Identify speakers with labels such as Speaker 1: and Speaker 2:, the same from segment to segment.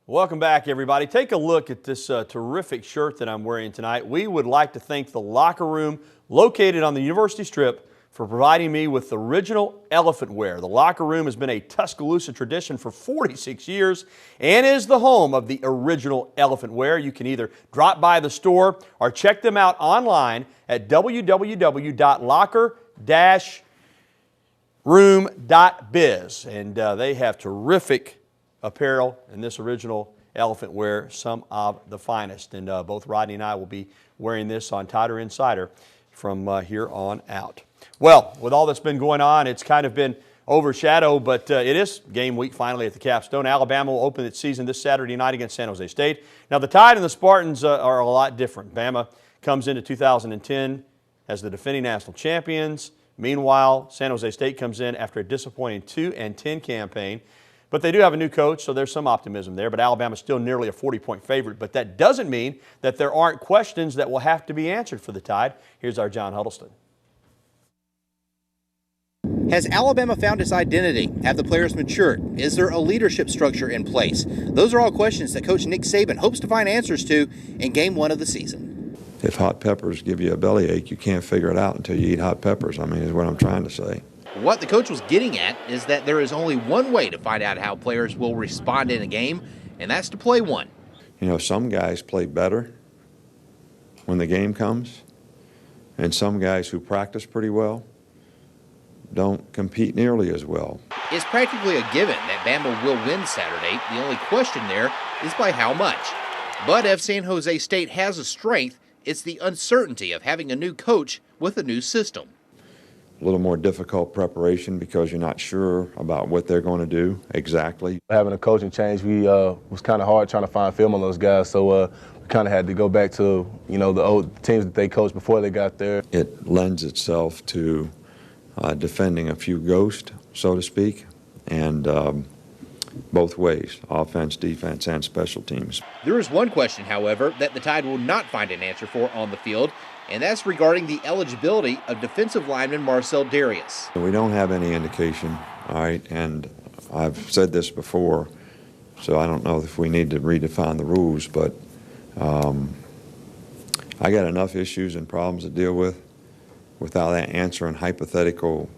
Speaker 1: Welcome back, everybody. Take a look at this terrific shirt that I'm wearing tonight. We would like to thank the Locker Room located on the University Strip for providing me with the original elephant wear. The Locker Room has been a Tuscaloosa tradition for 46 years and is the home of the original elephant wear. You can either drop by the store or check them out online at www.locker-room.biz. And they have terrific apparel and this original elephant wear, some of the finest. And both Rodney and I will be wearing this on Tighter Insider from here on out. Well, with all that's been going on, it's kind of been overshadowed, but it is game week finally at the Capstone. Alabama will open its season this Saturday night against San Jose State. Now, the Tide and the Spartans are a lot different. Bama comes into 2010 as the defending national champions. Meanwhile, San Jose State comes in after a disappointing 2-10 campaign. But they do have a new coach, so there's some optimism there. But Alabama's still nearly a 40-point favorite. But that doesn't mean that there aren't questions that will have to be answered for the Tide. Here's our John Huddleston.
Speaker 2: Has Alabama found its identity? Have the players matured? Is there a leadership structure in place? Those are all questions that Coach Nick Saban hopes to find answers to in Game 1 of the season.
Speaker 3: If hot peppers give you a bellyache, you can't figure it out until you eat hot peppers, is what I'm trying to say.
Speaker 2: What the coach was getting at is that there is only one way to find out how players will respond in a game, and that's to play one.
Speaker 3: You know, some guys play better when the game comes, and some guys who practice pretty well don't compete nearly as well.
Speaker 2: It's practically a given that Bama will win Saturday. The only question there is by how much. But if San Jose State has a strength, it's the uncertainty of having a new coach with a new system.
Speaker 3: A little more difficult preparation because you're not sure about what they're going to do exactly.
Speaker 4: Having a coaching change, we was kind of hard trying to find film on those guys, so we kind of had to go back to the old teams that they coached before they got there.
Speaker 3: It lends itself to defending a few ghosts, so to speak, and both ways, offense, defense, and special teams.
Speaker 2: There is one question, however, that the Tide will not find an answer for on the field, and that's regarding the eligibility of defensive lineman Marcel Darius.
Speaker 3: We don't have any indication, all right, and I've said this before, so I don't know if we need to redefine the rules, but I got enough issues and problems to deal with without answering hypothetical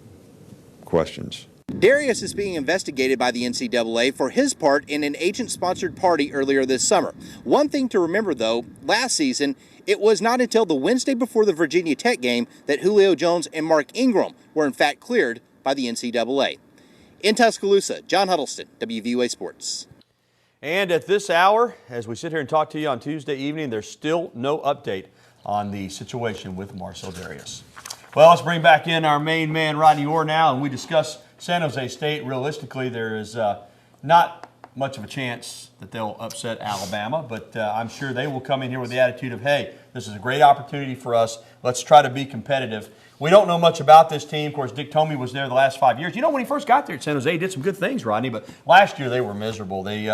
Speaker 3: questions.
Speaker 2: Darius is being investigated by the NCAA for his part in an agent-sponsored party earlier this summer. One thing to remember, though, last season, it was not until the Wednesday before the Virginia Tech game that Julio Jones and Mark Ingram were in fact cleared by the NCAA. In Tuscaloosa, John Huddleston, WVUA Sports.
Speaker 1: And at this hour, as we sit here and talk to you on Tuesday evening, there's still no update on the situation with Marcel Darius. Well, let's bring back in our main man, Rodney Orr, now, and we discuss San Jose State. Realistically, there is not much of a chance that they'll upset Alabama, but I'm sure they will come in here with the attitude of, hey, this is a great opportunity for us. Let's try to be competitive. We don't know much about this team. Of course, Dick Tomey was there the last 5 years. You know, when he first got there at San Jose, he did some good things, Rodney, but last year they were miserable. They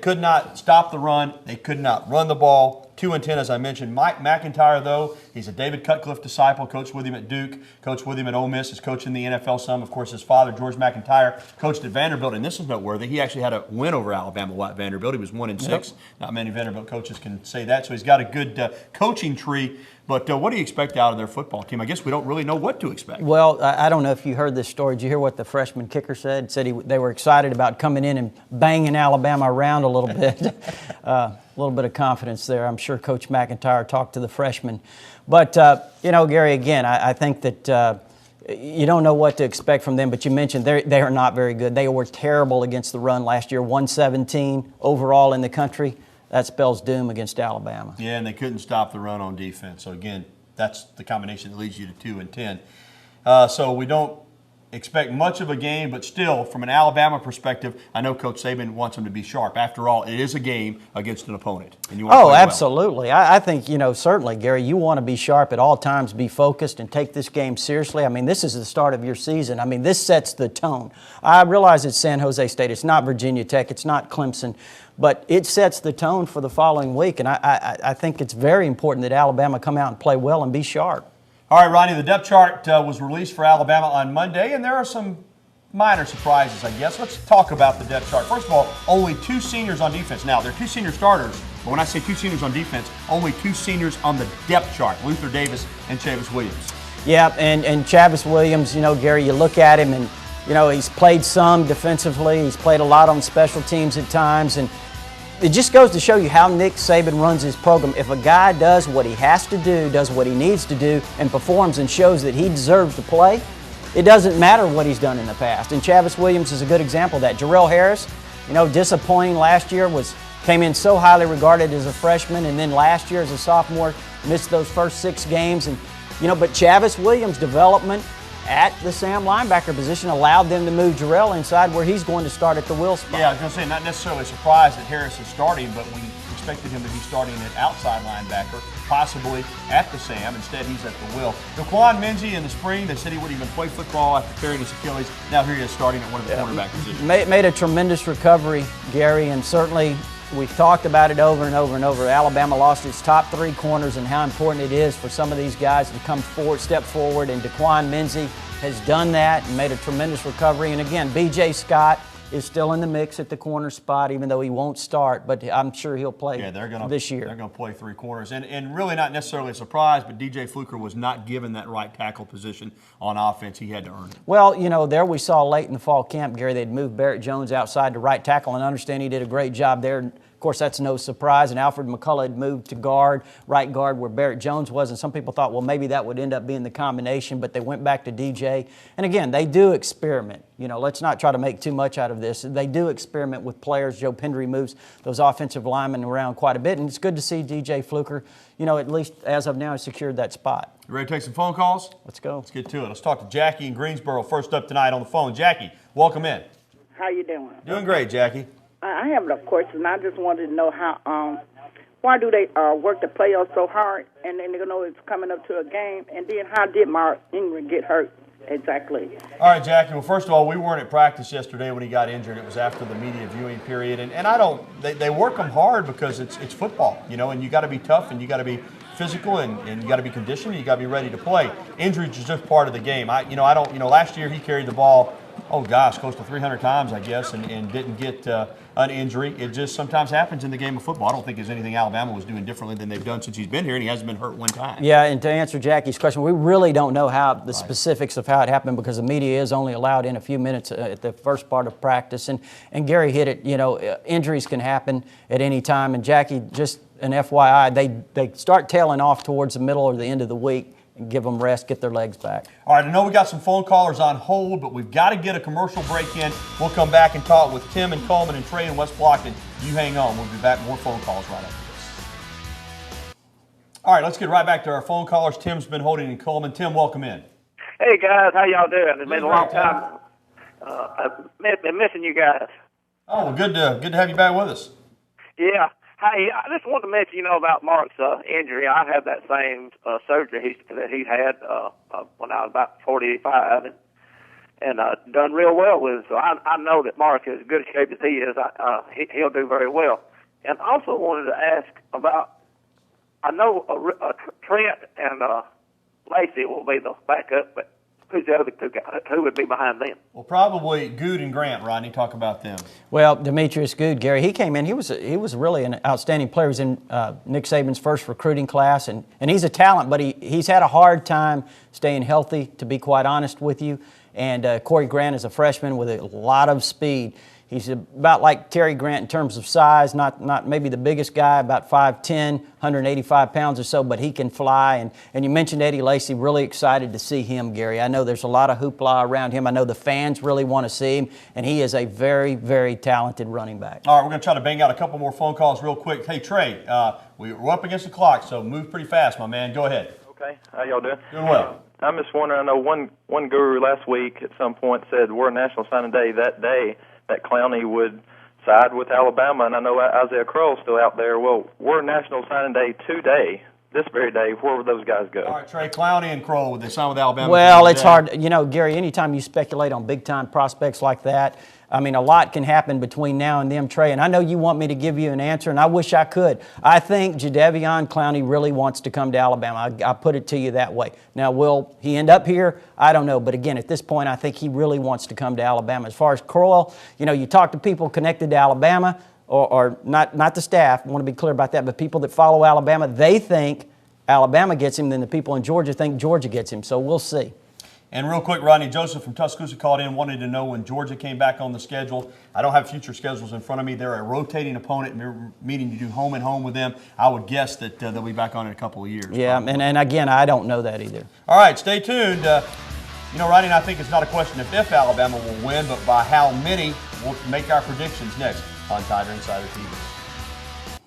Speaker 1: could not stop the run. They could not run the ball. 2-10, as I mentioned. Mike McIntyre, though, he's a David Cutcliffe disciple, coached with him at Duke, coached with him at Ole Miss, is coaching the NFL some. Of course, his father, George McIntyre, coached at Vanderbilt, and this is noteworthy. He actually had a win over Alabama at Vanderbilt. He was 1-6. Yep. Not many Vanderbilt coaches can say that, so he's got a good coaching tree. But what do you expect out of their football team? I guess we don't really know what to expect.
Speaker 5: Well, I don't know if you heard this story. Did you hear what the freshman kicker said? Said they were excited about coming in and banging Alabama around a little bit. A little bit of confidence there. I'm sure Coach McIntyre talked to the freshmen. But, Gary, again, I think that you don't know what to expect from them, but you mentioned they are not very good. They were terrible against the run last year, 117 overall in the country. That spells doom against Alabama.
Speaker 1: Yeah, and they couldn't stop the run on defense. So, again, that's the combination that leads you to 2-10. So we don't expect much of a game, but still, from an Alabama perspective, I know Coach Saban wants them to be sharp. After all, it is a game against an opponent. And you want to play
Speaker 5: absolutely.
Speaker 1: Well.
Speaker 5: I think, certainly, Gary, you want to be sharp at all times, be focused, and take this game seriously. I mean, this is the start of your season. I mean, this sets the tone. I realize it's San Jose State. It's not Virginia Tech. It's not Clemson. But it sets the tone for the following week, and I think it's very important that Alabama come out and play well and be sharp.
Speaker 1: All right, Ronnie, the depth chart was released for Alabama on Monday, and there are some minor surprises, I guess. Let's talk about the depth chart. First of all, only 2 seniors on defense. Now, there are 2 senior starters, but when I say 2 seniors on defense, only 2 seniors on the depth chart, Luther Davis and Chavis Williams.
Speaker 5: Yeah, and Chavis Williams, Gary, you look at him and, he's played some defensively. He's played a lot on special teams at times. And it just goes to show you how Nick Saban runs his program. If a guy does what he has to do, does what he needs to do, and performs and shows that he deserves to play, it doesn't matter what he's done in the past. And Chavis Williams is a good example of that. Jarrell Harris, disappointing last year, came in so highly regarded as a freshman, and then last year as a sophomore, missed those first 6 games. And but Chavis Williams' development at the Sam linebacker position allowed them to move Jarrell inside where he's going to start at the will spot.
Speaker 1: Yeah, I was going to say, not necessarily surprised that Harris is starting, but we expected him to be starting at outside linebacker, possibly at the Sam. Instead, he's at the will. Daquan Minzy in the spring, they said he wouldn't even play football after tearing his Achilles. Now here he is starting at one of the cornerback positions.
Speaker 5: Made a tremendous recovery, Gary, and certainly we've talked about it over and over and over. Alabama lost its top 3 corners and how important it is for some of these guys to come forward, step forward, and Daquan Minzy has done that and made a tremendous recovery. And again, B.J. Scott is still in the mix at the corner spot, even though he won't start, but I'm sure he'll play this year.
Speaker 1: They're going to play 3 corners. And really not necessarily a surprise, but DJ Fluker was not given that right tackle position on offense. He had to earn it.
Speaker 5: Well, there we saw late in the fall camp, Gary, they'd moved Barrett Jones outside to right tackle, and I understand he did a great job there. Of course, that's no surprise, and Alfred McCullough had moved to right guard where Barrett Jones was, and some people thought, well, maybe that would end up being the combination, but they went back to DJ. And again, they do experiment. Let's not try to make too much out of this. They do experiment with players. Joe Pendry moves those offensive linemen around quite a bit, and it's good to see DJ Fluker, at least as of now, has secured that spot.
Speaker 1: You ready to take some phone calls?
Speaker 5: Let's go.
Speaker 1: Let's get to it. Let's talk to Jackie in Greensboro first up tonight on the phone. Jackie, welcome in.
Speaker 6: How you doing?
Speaker 1: Doing great, Jackie.
Speaker 6: I have a question. I just wanted to know how, why do they work the playoffs so hard, and then they know it's coming up to a game, and then how did Mark Ingram get hurt exactly?
Speaker 1: All right, Jackie. Well, first of all, we weren't at practice yesterday when he got injured. It was after the media viewing period, and I don't. They work him hard because it's football, and you got to be tough and you got to be physical and you got to be conditioned and you got to be ready to play. Injuries is just part of the game. I don't. Last year he carried the ball, close to 300 times, I guess, and didn't get an injury. It just sometimes happens in the game of football. I don't think there's anything Alabama was doing differently than they've done since he's been here, and he hasn't been hurt one time.
Speaker 5: Yeah, and to answer Jackie's question, we really don't know how the specifics of how it happened because the media is only allowed in a few minutes at the first part of practice. And Gary hit it, injuries can happen at any time. And Jackie, just an FYI, they start tailing off towards the middle or the end of the week. And give them rest, get their legs back.
Speaker 1: All right, I know we got some phone callers on hold, but we've got to get a commercial break in. We'll come back and talk with Tim and Coleman and Trey and West Blockton. You hang on. We'll be back. More phone calls right after this. All right, let's get right back to our phone callers. Tim's been holding in Coleman. Tim, welcome in.
Speaker 7: Hey, guys. How y'all doing? It's been a long time. I've been missing you guys.
Speaker 1: Oh, well, good to have you back with us.
Speaker 7: Yeah. Hey, I just wanted to mention, about Mark's injury. I had that same surgery that he had when I was about 45, and done real well with it. So I know that Mark is as good a shape as he is. He'll do very well. And also wanted to ask about, I know Trent and Lacey will be the backup, but who's the other 2 guys? Who would be behind them?
Speaker 1: Well, probably Good and Grant, Rodney. Talk about them.
Speaker 5: Well, Demetrius Good, Gary, he came in. He was really an outstanding player. He was in Nick Saban's first recruiting class, and he's a talent, but he's had a hard time staying healthy, to be quite honest with you. And Corey Grant is a freshman with a lot of speed. He's about like Terry Grant in terms of size, not maybe the biggest guy, about 5'10", 185 pounds or so, but he can fly. And you mentioned Eddie Lacy, really excited to see him, Gary. I know there's a lot of hoopla around him. I know the fans really want to see him, and he is a very, very talented running back.
Speaker 1: All right, we're going to try to bang out a couple more phone calls real quick. Hey, Trey, we're up against the clock, so move pretty fast, my man. Go ahead.
Speaker 8: Okay, how y'all doing?
Speaker 1: Doing well.
Speaker 8: I'm just wondering, I know one guru last week at some point said we're National Signing Day that day, that Clowney would side with Alabama, and I know Isaiah Crowell's still out there. Well, we're National Signing Day today, this very day. Where would those guys go?
Speaker 1: All right, Trey, Clowney and Crowell, would they sign with Alabama?
Speaker 5: Well, it's hard. Gary, anytime you speculate on big-time prospects like that, I mean, a lot can happen between now and them, Trey. And I know you want me to give you an answer, and I wish I could. I think Jadeveon Clowney really wants to come to Alabama. I put it to you that way. Now, will he end up here? I don't know. But again, at this point, I think he really wants to come to Alabama. As far as Crowell, you know, you talk to people connected to Alabama, or not the staff. I want to be clear about that. But people that follow Alabama, they think Alabama gets him. Then the people in Georgia think Georgia gets him. So we'll see.
Speaker 1: And real quick, Rodney, Joseph from Tuscaloosa called in, wanted to know when Georgia came back on the schedule. I don't have future schedules in front of me. They're a rotating opponent, meaning to do home and home with them. I would guess that they'll be back on in a couple of years.
Speaker 5: Yeah, and again, I don't know that either.
Speaker 1: All right, stay tuned. You know, Rodney, I think it's not a question of if Alabama will win, but by how many. We'll make our predictions next on Tiger Insider TV.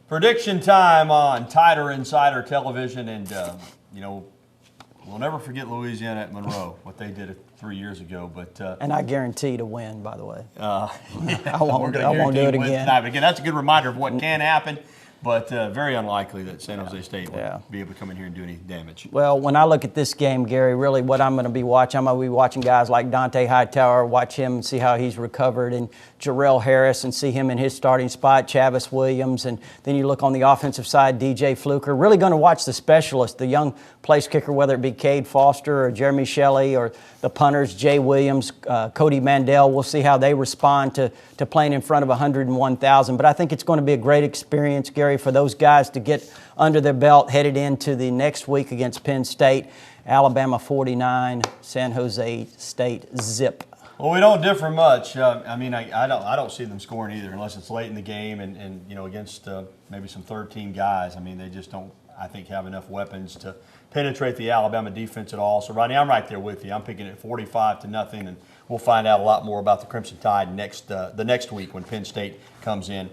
Speaker 1: Prediction time on Tiger Insider Television, and you know, we'll never forget Louisiana at Monroe, what they did 3 years ago. But
Speaker 5: and I guarantee to win, by the way.
Speaker 1: Yeah,
Speaker 5: I won't do it again.
Speaker 1: Tonight. But again, that's a good reminder of what can happen, but very unlikely that San Jose State will be able to come in here and do any damage.
Speaker 5: Well, when I look at this game, Gary, really what I'm going to be watching, I'm going to be watching guys like Dante Hightower, watch him and see how he's recovered, and Jarrell Harris and see him in his starting spot, Chavis Williams, and then you look on the offensive side, DJ Fluker. Really going to watch the specialists, the young place kicker, whether it be Cade Foster or Jeremy Shelley, or the punters, Jay Williams, Cody Mandel. We'll see how they respond to playing in front of 101,000. But I think it's going to be a great experience, Gary, for those guys to get under their belt headed into the next week against Penn State. Alabama 49, San Jose State zip.
Speaker 1: Well, we don't differ much. I mean, I don't see them scoring either, unless it's late in the game and you know, against maybe some third-team guys. I mean, they just don't, I think, have enough weapons to penetrate the Alabama defense at all. So, Rodney, I'm right there with you. I'm picking it 45-0, and we'll find out a lot more about the Crimson Tide the next week when Penn State comes in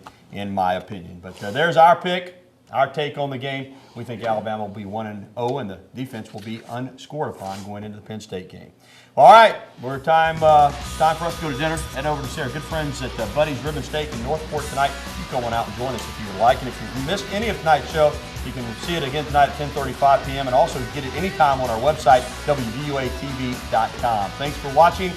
Speaker 1: my opinion. But there's our pick, our take on the game. We think Alabama will be 1-0, and the defense will be unscored upon going into the Penn State game. All right, we're time for us to go to dinner. Head over to see our good friends at Buddy's Ribbon Steak in Northport tonight. You come on out and join us if you would like. And if you missed any of tonight's show, you can see it again tonight at 10:35 p.m. and also get it anytime on our website, WVUATV.com. Thanks for watching.